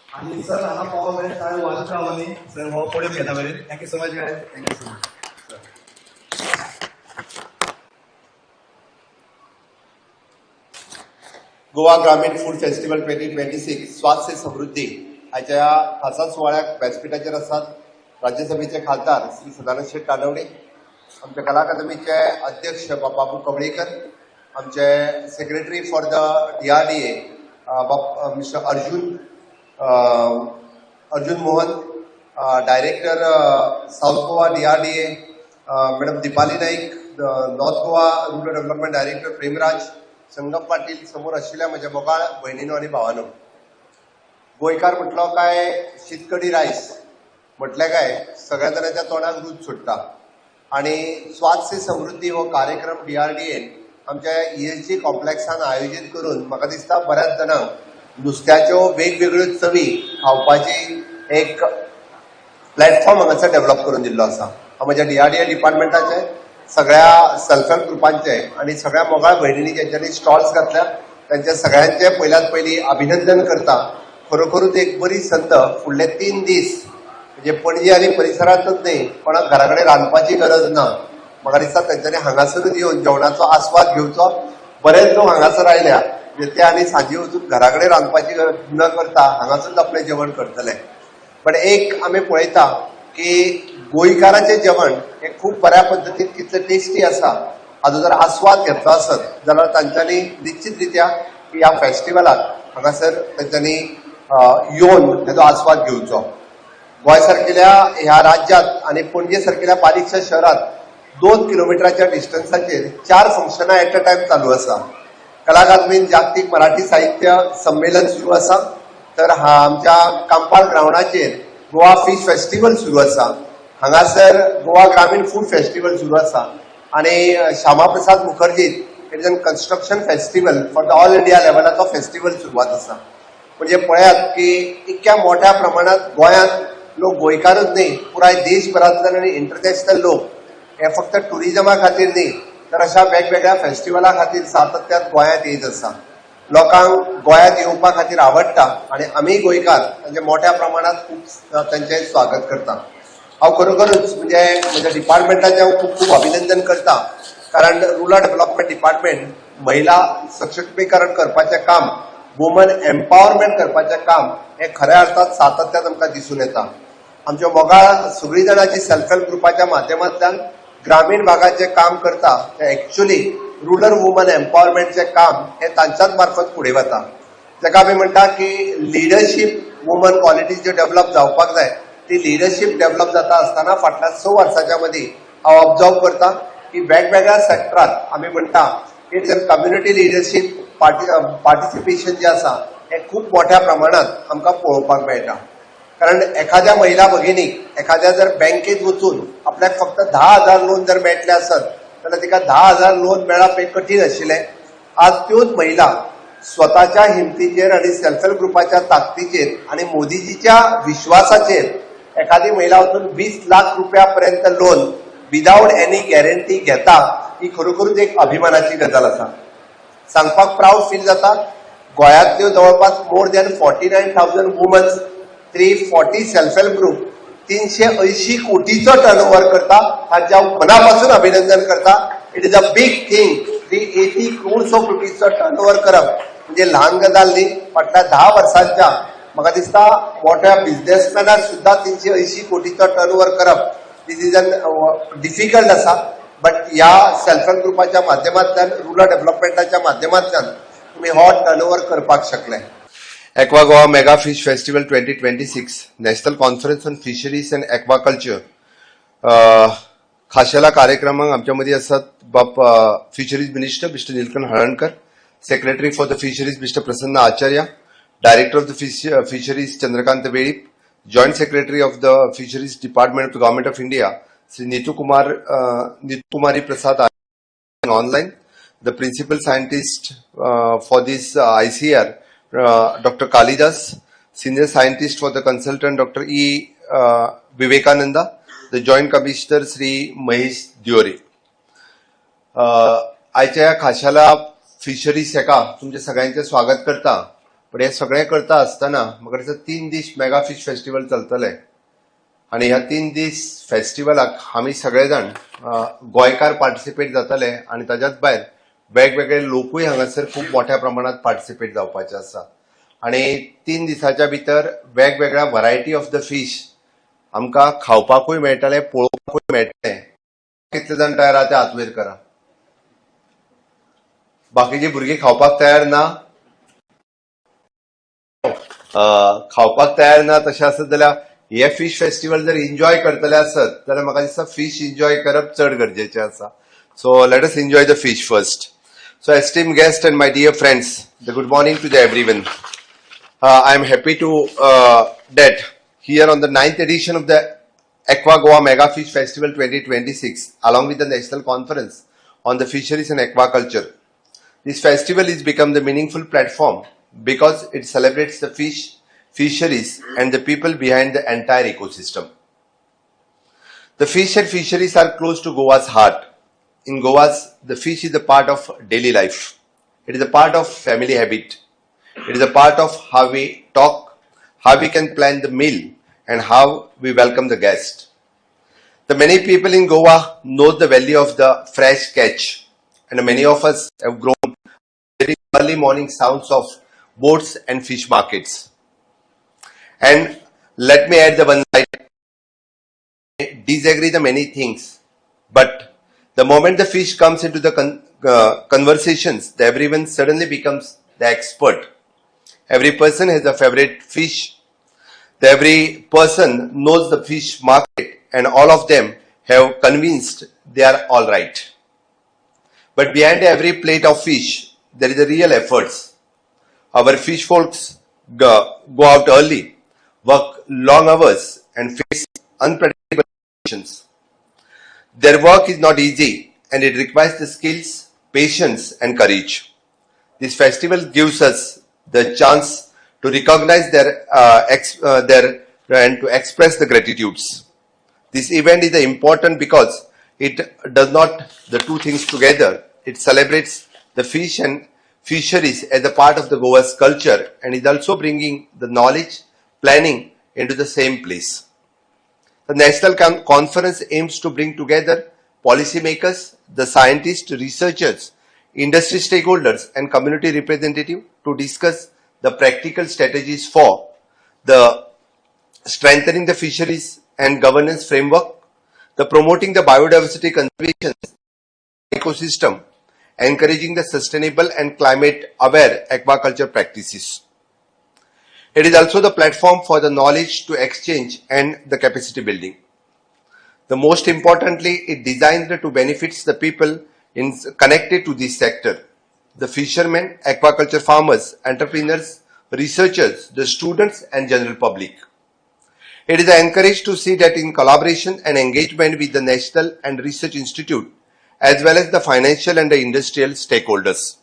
आणि सर हांगा पावो मेळटा काय वाजत रावनी सर हो पोडियम घेता बरें. Thank you so much guys. Thank you so much. Goa ग्रामीण फूड फेस्टिवल 2026 स्वास्थ्य समृद्धी हाच्या खासा सुवाळ्याक व्यासपीठाचेर आसात राज्यसभेचे खासदार श्री सदानंद शेट कानवडे, आमचे कला अकादमीचे अध्यक्ष बाबू कवळेकर, आमचे secretary for the DRDA mister Arjun Mohan, director south Goa DRDA madam Deepali Naik, north Goa rural development director Premraj, Sangam Patil, समोर असलेल्या माझ्या मोगाळ बहिणीनो आणि भावानो, गोंयकार म्हटलो काय शीतकडी रायस म्हटल्या काय सगळ्या जणांच्या तोंडाक दूध सुट्टा. आणि स्वास्थ्य समृद्धी हो कार्यक्रम DRDA आमच्या ESG कॉम्प्लेक्सान आयोजित करून म्हाका दिसता बऱ्याच जणांक नुस्त्याच्यो वेगवेगळ्यो चवी खावपाची एक प्लॅटफॉर्म हांगासर डेव्हलप करून दिल्लो आसा. हांव म्हज्या DRDA डिपार्टमेंटाचे सगळ्या सेल्फ हेल्प ग्रुपांचे आणि सगळ्या मोगाळ भयणींनी ज्यांच्यानी स्टॉल्स घातल्या त्यांच्या सगळ्यांचे पयल्यात पयली अभिनंदन करता. खरोखरूच एक बरी संद. फुडले 3 दीस म्हणजे पणजी आणि परिसरांतच न्ही, कोणाक घरा कडेन रांदपाची गरज ना. म्हाका दिसता तेंच्यांनी हांगासरूच येवन जेवणाचो आस्वाद घेवचो. बरेच लोक हांगासर आयल्या ते आनी सांजे वचून घरा कडेन रांदपाची गरज न करता हांगासरूच आपलें जेवण करतले. पण एक आमी पळयता की गोंयकारांचें जेवण हे खूब बऱ्या पद्दतीन कितलें टेस्टी आसा हाचो जर आस्वाद घेतलो आसत जाल्यार तांच्यांनी निश्चित रित्या ह्या फेस्टिवलाक हांगासर तांच्यांनी येवन हेचो आस्वाद घेवचो. गोंय सारकिल्या ह्या राज्यांत आनी पणजे सारकिल्या बारीकशा शहरांत 2 किलोमिटराच्या डिस्टन्साचेर 4 फंक्शनां एट अ टायम चालू आसा. कला अकादमीन जागतीक मराठी साहित्य संमेलन सुरू आसा, तर आमच्या कांपाळ ग्राउंडाचेर गोवा फिश फेस्टिवल सुरू आसा. हांगासर गोवा ग्रामीण फूड फेस्टिवल सुरू आसा आणि श्यामाप्रसाद मुखर्जीत construction festival for the all India लेवलाचो फेस्टिवल सुरवात आसा. म्हणजे पळयात की इतक्या मोठ्या प्रमाणात गोंयांत लोक गोंयकारूच न्ही, पुराय देशभरांतल्यान आनी इंटरनॅशनल लोक हे फक्त टुरिजमा खातीर न्ही तर अशा वेगवेगळ्या फेस्टिवला खातीर सातत्यान गोंयांत येत आसा. लोकांक गोंयांत येवपा खातीर आवडटा आणि आमी गोंयकार तांचे मोठ्या प्रमाणात खूब तांचें स्वागत करता. हांव खरोखरूच म्हणजे म्हज्या डिपार्टमेंटाचें हांव खूब खूब अभिनंदन करता, कारण रुरल डेव्हलपमेंट डिपार्टमेंट महिला सशक्तीकरण करपाचें काम, वुमन एम्पावरमेंट करपाचें काम हे खऱ्या अर्थात सातत्यान आमकां दिसून येता. आमच्या मोगाळ सगळीं जाणांची सेल्फ हेल्प ग्रुपाच्या माध्यमांतल्यान ग्रामीण भागात जे काम करता ते एक्च्युअली रुरल वुमन एम्पावरमेंटचे काम हे तांच्याच मार्फत फुडें वता. जाका आमी म्हणटा की लिडरशीप वुमन क्वॉलिटीज ज्यो डेव्हलप जावपाक जाय ती लिडरशीप डेव्हलप जाता आसतना फाटल्या 6 वर्सांच्या मदीं हांव ऑब्जर्व करता की वेगवेगळ्या सेक्टरात आमी म्हणटा की कम्युनिटी लिडरशीप पार्टिसिपेशन जे आसा हे खूब मोठ्या प्रमाणात आमकां पळोवपाक मेळटा. कारण एखाद्या महिला भगिनीक एखाद्या जर बँकेत वचून आपल्याक फक्त 10,000 लोन जर मेळटले आसत जाल्यार तिका 10,000 लोन मेळप हे कठीण आशिल्लें. आज त्योच महिला स्वताच्या हिमतीचेर आणि सेल्फ हेल्प ग्रुपाच्या ताकदीचेर आणि मोदीजीच्या विश्वासाचेर एखादी महिला वचून 20 लाख रुपयापर्यंत लोन विदाउट एनी गॅरंटी घेता ही खरोखरूच एक अभिमानाची गजाल आसा. सांगपाक प्राऊड फील जाता. गोंयांतल्यो जवळपास more than 49,000 womens, 340 self help group 380 कोटीचो टर्नओव्हर करता. हाचे हांव मनापासून अभिनंदन करता. It is a big thing. 380 crores of रुपीजचो टर्नओव्हर करप म्हणजे ल्हान गजाल न्ही. फाटल्या 10 वर्सांच्या म्हाका दिसता मोठ्या बिझनेसमॅनाक सुद्धा 380 कोटीचो टर्नओव्हर करप दिस इज अन डिफिकल्ट आसा. बट ह्या सेल्फ हेल्प ग्रुपाच्या माध्यमांतल्यान रुरल डेव्हलपमेंटाच्या माध्यमांतल्यान तुम्ही हो टर्नओव्हर करपाक शकले. Aqua Goa mega fish festival 2026 national conference on fisheries and aquaculture खाशेल्या कार्यक्रमाक आमच्या मदीं आसात fisheries minister mister Nilkanth Halarnkar, secretary for the fisheries mister Prasanna Acharya, director of the fisheries Chandrakant Velip, joint secretary of the fisheries department of the government of India Shri Neetu Kumari Prasad online, the principal scientist for this ICR Dr. Kalidas, senior scientist for the consultant Dr. E. Vivekananda, the joint commissioner Sri Mahesh Diore. आयच्या खाशाला fisheries हेका तुमचे सगळ्यांचे स्वागत करता. पण हे सगळें करता आसतना म्हाका दिसता 3 दीस मेगा फिश फेस्टिवल चलतले आणि ह्या 3 दीस फेस्टिवलाक आमी सगळे जाण गोंयकार पार्टिसिपेट जातले आणि ताच्याच भायर वेगवेगळे लोकूय हांगासर खूब मोठ्या प्रमाणात पार्टिसिपेट जावपाचे आसा आणि 3 दिसाच्या भितर वेगवेगळ्या व्हरायटी ऑफ द फिश आमकां खावपाकूय मेळटले पळोवपाकूय मेळटले. कितले जाण तयार आहा ते हात वयर करा. बाकीची भुरगीं खावपाक तयार ना? खावपाक तयार ना तशें आसत जाल्यार हे फिश फेस्टिवल जर एन्जॉय करतले आसत जाल्यार म्हाका दिसता फिश एन्जॉय करप चड गरजेचें आसा. So let us enjoy the fish first. So esteemed guests and my dear friends, the good morning to everyone. I am happy to that here on the 9th edition of the Aqua Goa Mega Fish Festival 2026 along with the National Conference on the Fisheries and Aquaculture. This festival has become the meaningful platform because it celebrates the fisheries and the people behind the entire ecosystem. The fish and fisheries are close to Goa's heart. In Goa, the fish is a part of daily life. It is a part of family habit. It is a part of how we talk, how we can plan the meal, and how we welcome the guest. The many people in Goa know the value of the fresh catch, and many of us have grown very early morning sounds of boats and fish markets. And let me add the one side. I disagree the many things, but the moment the fish comes into the conversations, everyone suddenly becomes the expert. Every person has a favorite fish. Every person knows the fish market and all of them have convinced they are all right. But behind every plate of fish, there is a real efforts. Our fish folks go out early, work long hours and face unpredictable conditions. Their work is not easy and it requires the skills, patience and courage. This festival gives us the chance to recognize their and to express the gratitudes. This event is important because it does not the two things together. It celebrates the fish and fisheries as a part of the Goa's culture and is also bringing the knowledge, planning into the same place. The National Conference aims to bring together policymakers, the scientists, researchers, industry stakeholders and community representatives to discuss the practical strategies for the strengthening the fisheries and governance framework, the promoting the biodiversity conservation ecosystem, encouraging the sustainable and climate aware aquaculture practices. It is also the platform for the knowledge to exchange and the capacity building. The most importantly, it designed to benefit the people connected to this sector. The fishermen, aquaculture farmers, entrepreneurs, researchers, the students and general public. It is encouraged to see that in collaboration and engagement with the National and Research Institute as well as the financial and the industrial stakeholders.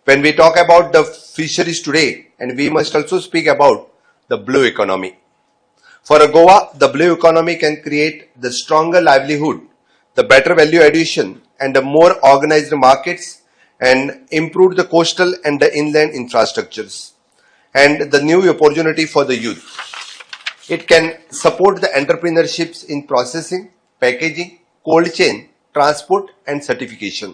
When we talk about the fisheries today, and we must also speak about the blue economy. For Goa, the blue economy can create the stronger livelihood, the better value addition, and the more organized markets, and improve the coastal and the inland infrastructures, and the new opportunity for the youth. It can support the entrepreneurships in processing, packaging, cold chain, transport, and certification.